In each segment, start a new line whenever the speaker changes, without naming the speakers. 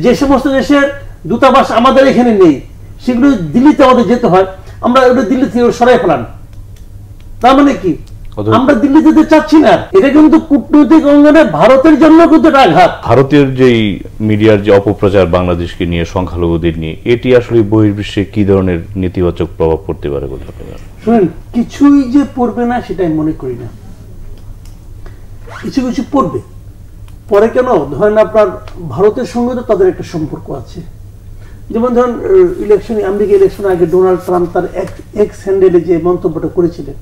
যে সমস্ত দেশের দূতাবাস আমাদের এখানে নেই সেগুলো দিল্লিতে আমাদের যেতে হয়, আমরা ওটা দিল্লি থেকে সরাই ফেলান। তার মানে কি আমরা দিল্লি যেতে চাচ্ছি না। এটা কিন্তু কূটনৈতিক অঙ্গনে ভারতের জন্য কিন্তু একটা আঘাত।
ভারতের যেই মিডিয়ার যে অপপ্রচার বাংলাদেশকে নিয়ে, সংখ্যালঘুদের নিয়ে, এটি আসলে বহির্বিশ্বে কি ধরনের নেতিবাচক প্রভাব পড়তে পারে বলে আপনার?
শুনেন, কিছুই যে পড়বে না সেটা আমি মনে করি না। কিছু কিছু পড়বে, পরে কেন? ধরেন আপনার ভারতের সঙ্গে তো তাদের একটা সম্পর্ক আছে। যেমন ধরেন আমেরিকা ইলেকশনের আগে ডোনাল্ড ট্রাম্প তার এক্স হ্যান্ডেলে যে মন্তব্যটা করেছিলেন,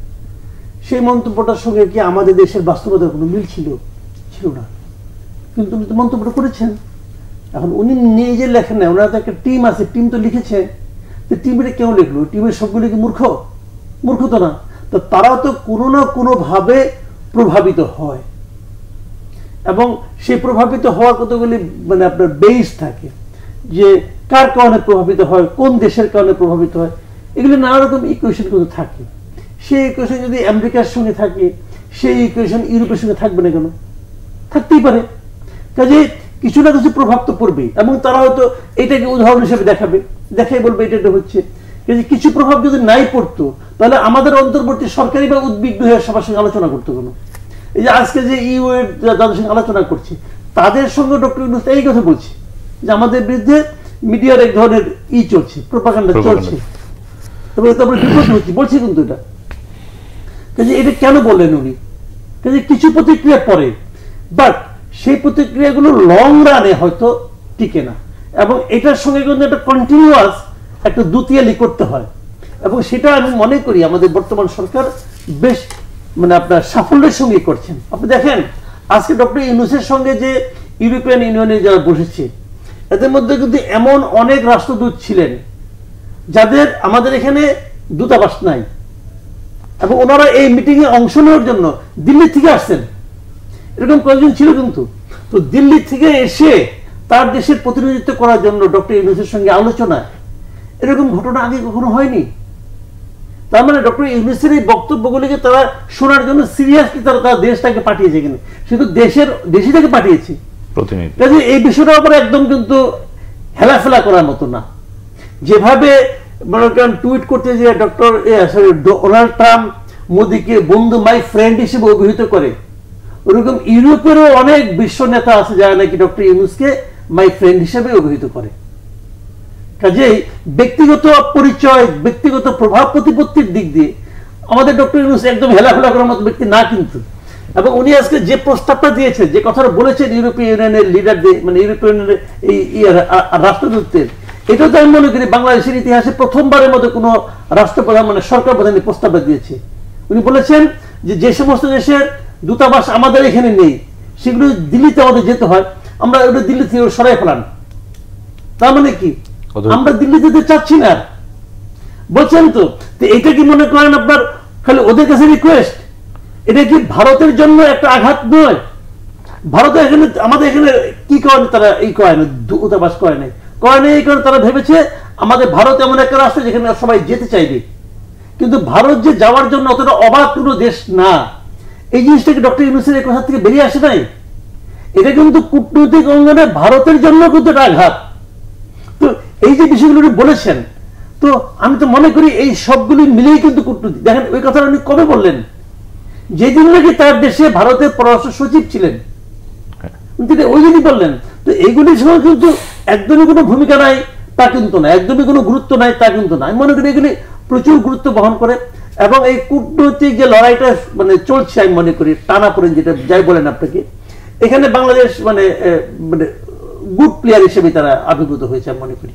সেই মন্তব্যটার সঙ্গে কি আমাদের দেশের বাস্তবতার কোনো মিল ছিল না, কিন্তু উনি তো মন্তব্যটা করেছেন। এখন উনি নিজে লেখেন না, ওনার তো একটা টিম আছে, টিম তো লিখেছে। টিমের কেউ লিখলো? টিমের সবগুলো কি মূর্খ তো না। তো তারাও তো কোনো না কোনো ভাবে প্রভাবিত হয়, এবং সেই প্রভাবিত হওয়ার কতগুলি মানে আপনার বেস থাকে, যে কার কারণে প্রভাবিত হয়, কোন দেশের কারণে প্রভাবিত হয়, এগুলো নানা রকম ইকুয়েশন কিন্তু থাকে। সেই ইকুয়েশন যদি আমেরিকার সঙ্গে থাকে, সেই ইকুয়েশন ইউরোপের সঙ্গে থাকবে না কেন? থাকতেই পারে। কাজে কিছু না কিছু প্রভাব তো পড়বেই, এবং তারা হয়তো এটাকে উদাহরণ হিসেবে দেখাই বলবে এটা হচ্ছে। কিছু প্রভাব যদি নাই পড়তো, তাহলে আমাদের অন্তর্বর্তী সরকারি বা উদ্বিগ্ন হয়ে সবার সঙ্গে আলোচনা করতো কেন? এই যে আজকে যে ইউ এর যাদের সঙ্গে আলোচনা করছে, তাদের সঙ্গে ডক্টর ইউনূস এই কথা বলছে যে আমাদের বিরুদ্ধে মিডিয়ার এক ধরনের চলছে, প্রোপাগান্ডা চলছে, তবে তারপরে বিপদ হচ্ছে বলছে। কিন্তু এটা কেন বললেন উনি? কিছু প্রতিক্রিয়া পরে, বাট সেই প্রতিক্রিয়াগুলো লং রানে হয়তো টিকে না, এবং এটার সঙ্গে কিন্তু একটা কন্টিনিউয়াস একটা দুতিয়ালি করতে হয়, এবং সেটা আমি মনে করি আমাদের বর্তমান সরকার বেশ মানে আপনার সাফল্যের সঙ্গে করছেন। আপনি দেখেন আজকে ডক্টর ইউনূসের সঙ্গে যে ইউরোপিয়ান ইউনিয়নে যারা বসেছে, এদের মধ্যে কিন্তু এমন অনেক রাষ্ট্রদূত ছিলেন যাদের আমাদের এখানে দূতাবাস নাই, এবং ওনারা এই মিটিং এ অংশ নেওয়ার জন্য দিল্লি থেকে আসছেন। এরকম কয়েকজন ছিল কিন্তু। তো দিল্লি থেকে এসে তার দেশের প্রতিনিধিত্ব করার জন্য ডক্টর ইউনূসের সঙ্গে আলোচনা, এরকম ঘটনা আগে কখনো হয়নি। তার মানে ডক্টর ইউনূসের এই বক্তব্যগুলিকে তারা শোনার জন্য সিরিয়াসলি তারা দেশটাকে পাঠিয়েছে, কিনা শুধু দেশটাকে পাঠিয়েছে প্রতিনিধি। এই বিষয়টা আবার একদম কিন্তু হেলাফেলা করার মতো না। যেভাবে মনে করেন টুইট করতে যে ডোনাল্ড ট্রাম্প মোদীকে বন্ধু, মাই ফ্রেন্ড হিসেবে অভিহিত করে, ওরকম ইউরোপেরও অনেক বিশ্ব নেতা আছে যারা নাকি ডক্টর ইউনূসকে মাই ফ্রেন্ড হিসেবে অভিহিত করে। কাজেই ব্যক্তিগত পরিচয়, ব্যক্তিগত প্রভাব প্রতিপত্তির দিক দিয়ে আমাদের ডক্টর ইউনূস একদম হেলাফেলা করার মতো ব্যক্তি না কিন্তু। এবং উনি আজকে যে প্রস্তাবটা দিয়েছেন, যে কথাটা বলেছেন ইউরোপীয় ইউনিয়নের লিডারদের, মানে ইউরোপীয় ইউনিয়নের এই রাষ্ট্রদূতদের, এটা তো আমি মনে করি বাংলাদেশের ইতিহাসে প্রথমবারের মধ্যে কোনো রাষ্ট্রপ্রধান মানে সরকার প্রধান এই প্রস্তাবটা দিয়েছে। উনি বলেছেন যে সমস্ত দেশের দূতাবাস আমাদের এখানে নেই সেগুলো দিল্লিতে আমাদের যেতে হয়, আমরা ওটা দিল্লি থেকে সরাই ফেলান। তার মানে কি আমরা দিল্লি যেতে চাচ্ছি না বলছেন। তো এটা কি মনে করেন আপনার খালি ওদের কাছে রিকোয়েস্ট? এটা কি ভারতের জন্য একটা আঘাত নয়? ভারতের এখানে আমাদের এখানে কি করেন তারা? এই কয় না, দূতাবাস কয় নাই, এই কারণে তারা ভেবেছে আমাদের ভারত এমন একটা রাষ্ট্র যেখানে সবাই যেতে চাইবে, কিন্তু ভারত যে যাওয়ার জন্য অতটা অবাক কোনো দেশ না। এই জিনিসটাকে ডক্টর ইউনূসের এই কথা থেকে বেরিয়ে আসে নাই। এটা কিন্তু কূটনৈতিক অঙ্গনে ভারতের জন্য কিন্তু একটা আঘাত। তো এই যে বিষয়গুলো বলেছেন, তো আমি তো মনে করি এই সবগুলি মিলেই কিন্তু কূটনীতি। দেখেন ওই কথাটা উনি কবে বললেন? যেদিন নাকি তার দেশে ভারতের পররাষ্ট্র সচিব ছিলেন, ওই দিনই বললেন। তো এইগুলির সময় কিন্তু একদমই কোনো ভূমিকা নাই তা কিন্তু না, একদমই কোনো গুরুত্ব নাই তা কিন্তু না। আমি মনে করি এগুলি প্রচুর গুরুত্ব বহন করে, এবং এই কূটনৈতিক যে লড়াইটা মানে চলছে, আমি মনে করি টানাপোড়েন যেটা যাই বলেন আপনাকে, এখানে বাংলাদেশ মানে গুড প্লেয়ার হিসেবে তারা আবির্ভূত হয়েছে আমি মনে করি।